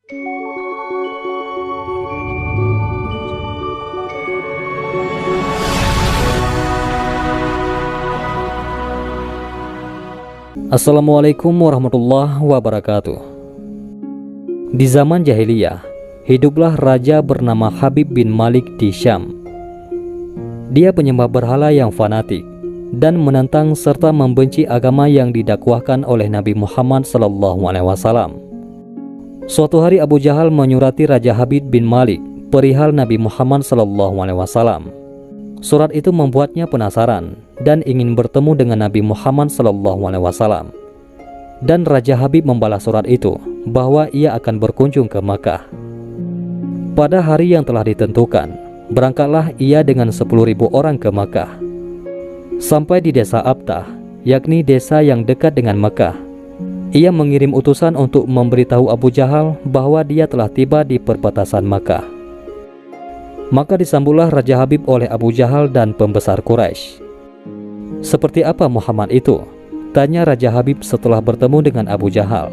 Assalamualaikum warahmatullahi wabarakatuh. Di zaman jahiliyah, hiduplah raja bernama Habib bin Malik di Syam. Dia penyembah berhala yang fanatik dan menentang serta membenci agama yang didakwahkan oleh Nabi Muhammad SAW. Suatu hari Abu Jahal menyurati Raja Habib bin Malik perihal Nabi Muhammad SAW. Surat itu membuatnya penasaran dan ingin bertemu dengan Nabi Muhammad SAW. Dan Raja Habib membalas surat itu bahwa ia akan berkunjung ke Makkah. Pada hari yang telah ditentukan, berangkatlah ia dengan 10.000 orang ke Makkah. Sampai di desa Abtah, yakni desa yang dekat dengan Makkah, ia mengirim utusan untuk memberitahu Abu Jahal bahwa dia telah tiba di perbatasan Makkah. Maka disambutlah Raja Habib oleh Abu Jahal dan pembesar Quraisy. "Seperti apa Muhammad itu?" tanya Raja Habib setelah bertemu dengan Abu Jahal.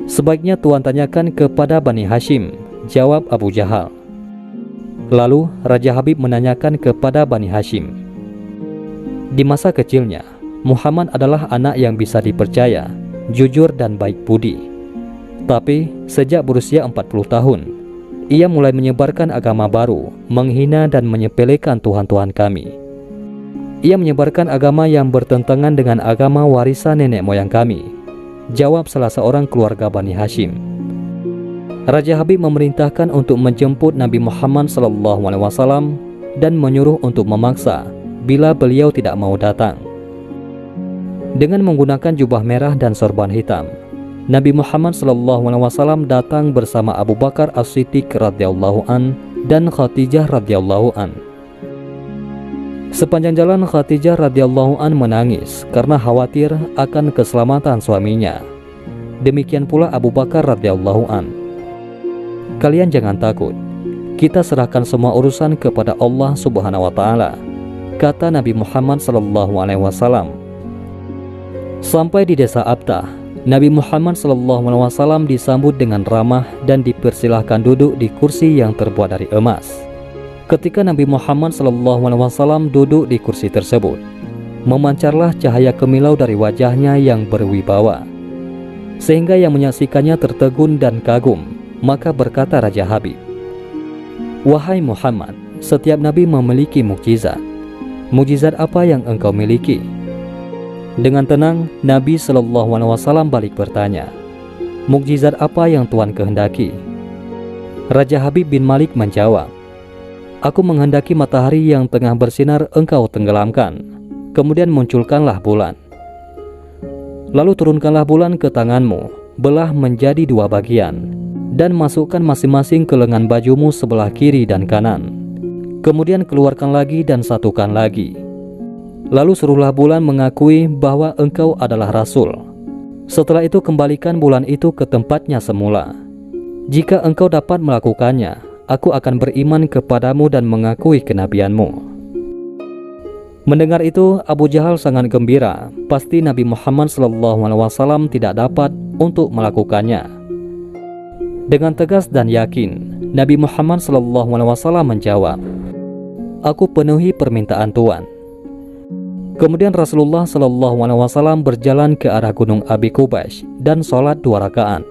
"Sebaiknya Tuan tanyakan kepada Bani Hashim," jawab Abu Jahal. Lalu Raja Habib menanyakan kepada Bani Hashim. Di masa kecilnya, Muhammad adalah anak yang bisa dipercaya, jujur dan baik budi. Tapi sejak berusia 40 tahun, ia mulai menyebarkan agama baru, menghina dan menyepelekan Tuhan-Tuhan kami. Ia menyebarkan agama yang bertentangan dengan agama warisan nenek moyang kami, jawab salah seorang keluarga Bani Hashim. Raja Habib memerintahkan untuk menjemput Nabi Muhammad SAW dan menyuruh untuk memaksa bila beliau tidak mau datang. Dengan menggunakan jubah merah dan sorban hitam, Nabi Muhammad SAW datang bersama Abu Bakar As-Siddiq radhiyallahu an dan Khadijah radhiyallahu an. Sepanjang jalan Khadijah radhiyallahu an menangis karena khawatir akan keselamatan suaminya. Demikian pula Abu Bakar radhiyallahu an. "Kalian jangan takut. Kita serahkan semua urusan kepada Allah Subhanahu wa taala," kata Nabi Muhammad SAW. Sampai di desa Abtah, Nabi Muhammad SAW disambut dengan ramah dan dipersilahkan duduk di kursi yang terbuat dari emas. Ketika Nabi Muhammad SAW duduk di kursi tersebut, memancarlah cahaya kemilau dari wajahnya yang berwibawa, sehingga yang menyaksikannya tertegun dan kagum. Maka berkata Raja Habib, "Wahai Muhammad, setiap Nabi memiliki mukjizat. Mukjizat apa yang engkau miliki?" Dengan tenang, Nabi SAW balik bertanya, "Mukjizat apa yang Tuan kehendaki?" Raja Habib bin Malik menjawab, "Aku menghendaki matahari yang tengah bersinar engkau tenggelamkan, kemudian munculkanlah bulan. Lalu turunkanlah bulan ke tanganmu, belah menjadi 2 bagian, dan masukkan masing-masing ke lengan bajumu sebelah kiri dan kanan. Kemudian keluarkan lagi dan satukan lagi. Lalu suruhlah bulan mengakui bahwa engkau adalah Rasul. Setelah itu kembalikan bulan itu ke tempatnya semula. Jika engkau dapat melakukannya, aku akan beriman kepadamu dan mengakui kenabianmu." Mendengar itu, Abu Jahal sangat gembira. Pasti Nabi Muhammad SAW tidak dapat untuk melakukannya. Dengan tegas dan yakin, Nabi Muhammad SAW menjawab, "Aku penuhi permintaan Tuan." Kemudian Rasulullah SAW berjalan ke arah gunung Abi Qubays dan sholat 2 rakaat.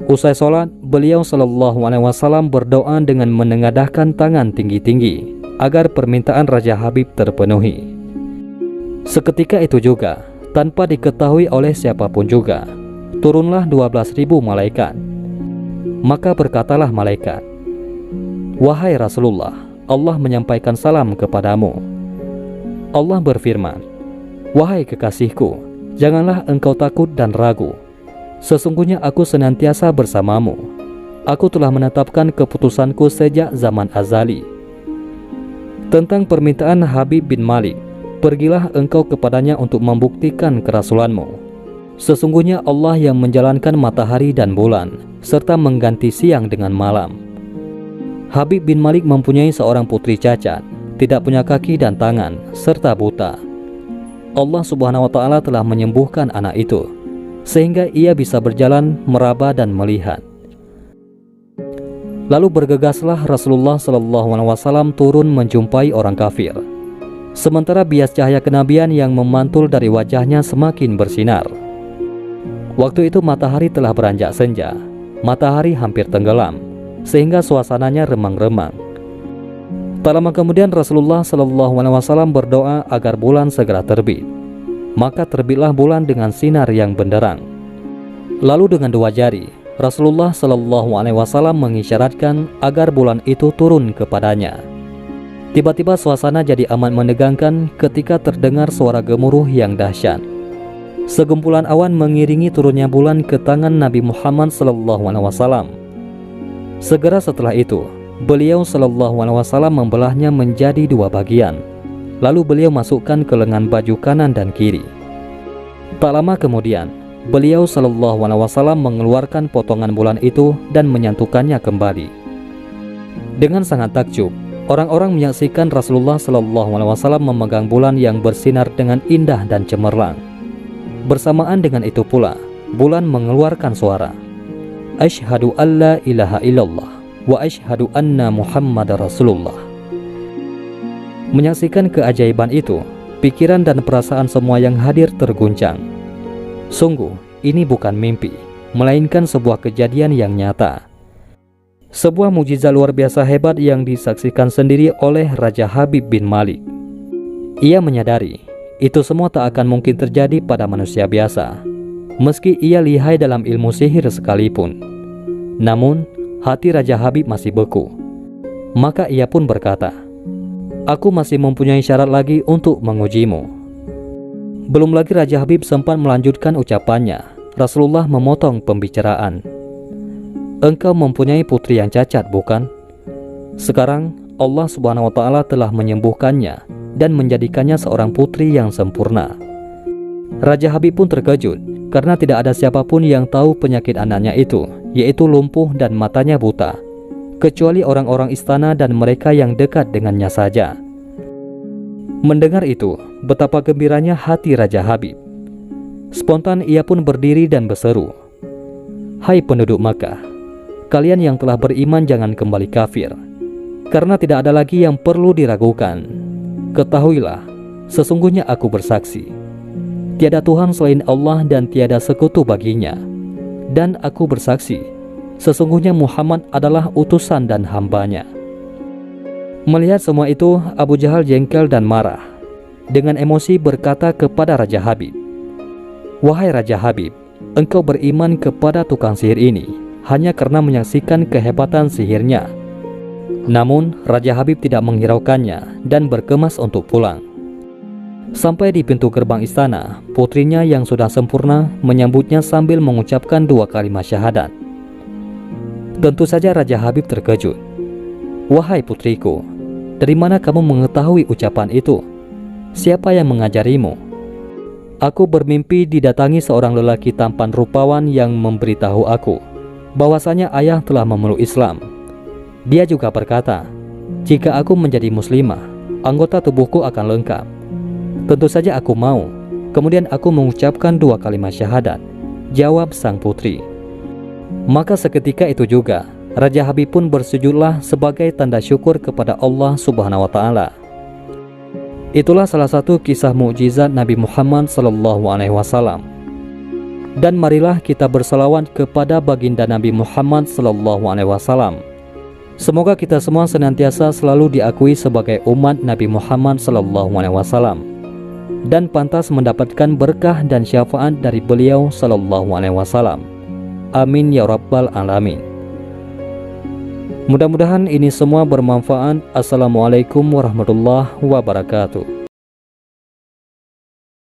Usai sholat, beliau SAW berdoa dengan menengadahkan tangan tinggi-tinggi agar permintaan Raja Habib terpenuhi. Seketika itu juga, tanpa diketahui oleh siapapun juga, turunlah 12.000 malaikat. Maka berkatalah malaikat, "Wahai Rasulullah, Allah menyampaikan salam kepadamu." Allah berfirman, "Wahai kekasihku, janganlah engkau takut dan ragu. Sesungguhnya aku senantiasa bersamamu. Aku telah menetapkan keputusanku sejak zaman azali." Tentang permintaan Habib bin Malik, "Pergilah engkau kepadanya untuk membuktikan kerasulanmu. Sesungguhnya Allah yang menjalankan matahari dan bulan, serta mengganti siang dengan malam." Habib bin Malik mempunyai seorang putri cacat, tidak punya kaki dan tangan, serta buta. Allah Subhanahu wa Ta'ala telah menyembuhkan anak itu. sehingga ia bisa berjalan, meraba dan melihat. Lalu bergegaslah Rasulullah SAW turun menjumpai orang kafir. Sementara bias cahaya kenabian yang memantul dari wajahnya semakin bersinar. Waktu itu matahari telah beranjak senja. Matahari hampir tenggelam, sehingga suasananya remang-remang. Tak lama kemudian Rasulullah SAW berdoa agar bulan segera terbit. Maka terbitlah bulan dengan sinar yang benderang. Lalu dengan dua jari Rasulullah SAW mengisyaratkan agar bulan itu turun kepadanya. Tiba-tiba suasana jadi amat menegangkan ketika terdengar suara gemuruh yang dahsyat. Segumpulan awan mengiringi turunnya bulan ke tangan Nabi Muhammad SAW. Segera setelah itu, beliau SAW membelahnya menjadi dua bagian. Lalu beliau masukkan ke lengan baju kanan dan kiri. Tak lama kemudian, beliau SAW mengeluarkan potongan bulan itu dan menyatukannya kembali. Dengan sangat takjub, orang-orang menyaksikan Rasulullah SAW memegang bulan yang bersinar dengan indah dan cemerlang. Bersamaan dengan itu pula, bulan mengeluarkan suara, "Asyhadu alla ilaha illallah wa asyhadu anna Muhammadar Rasulullah." Menyaksikan keajaiban itu, pikiran dan perasaan semua yang hadir terguncang. Sungguh, ini bukan mimpi, melainkan sebuah kejadian yang nyata. Sebuah mukjizat luar biasa hebat yang disaksikan sendiri oleh Raja Habib bin Malik. Ia menyadari, itu semua tak akan mungkin terjadi pada manusia biasa, meski ia lihai dalam ilmu sihir sekalipun. Namun, hati Raja Habib masih beku. Maka ia pun berkata, "Aku masih mempunyai syarat lagi untuk mengujimu." Belum lagi Raja Habib sempat melanjutkan ucapannya, Rasulullah memotong pembicaraan. "Engkau mempunyai putri yang cacat, bukan? Sekarang Allah Subhanahu wa Ta'ala telah menyembuhkannya dan menjadikannya seorang putri yang sempurna." Raja Habib pun terkejut karena tidak ada siapapun yang tahu penyakit anaknya itu, yaitu lumpuh dan matanya buta, kecuali orang-orang istana dan mereka yang dekat dengannya saja. Mendengar itu, betapa gembiranya hati Raja Habib. Spontan ia pun berdiri dan berseru, "Hai penduduk Makkah, kalian yang telah beriman jangan kembali kafir, karena tidak ada lagi yang perlu diragukan. Ketahuilah, sesungguhnya aku bersaksi, tiada Tuhan selain Allah dan tiada sekutu baginya. Dan aku bersaksi, sesungguhnya Muhammad adalah utusan dan hambanya." Melihat semua itu, Abu Jahal jengkel dan marah. Dengan emosi berkata kepada Raja Habib, "Wahai Raja Habib, engkau beriman kepada tukang sihir ini hanya karena menyaksikan kehebatan sihirnya." Namun, Raja Habib tidak menghiraukannya dan berkemas untuk pulang. Sampai di pintu gerbang istana, putrinya yang sudah sempurna menyambutnya sambil mengucapkan dua kalimat syahadat. Tentu saja Raja Habib terkejut. "Wahai putriku, dari mana kamu mengetahui ucapan itu? Siapa yang mengajarimu?" "Aku bermimpi didatangi seorang lelaki tampan rupawan yang memberitahu aku bahwasanya ayah telah memeluk Islam. Dia juga berkata, jika aku menjadi muslimah, anggota tubuhku akan lengkap. Tentu saja aku mau. Kemudian aku mengucapkan dua kalimat syahadat," jawab sang putri. Maka seketika itu juga Raja Habib pun bersujudlah sebagai tanda syukur kepada Allah Subhanahu wa Ta'ala. Itulah salah satu kisah mukjizat Nabi Muhammad SAW. Dan marilah kita berselawat kepada baginda Nabi Muhammad SAW. Semoga kita semua senantiasa selalu diakui sebagai umat Nabi Muhammad SAW dan pantas mendapatkan berkah dan syafaat dari beliau SAW. Amin ya rabbal alamin. Mudah-mudahan ini semua bermanfaat. Assalamualaikum warahmatullahi wabarakatuh.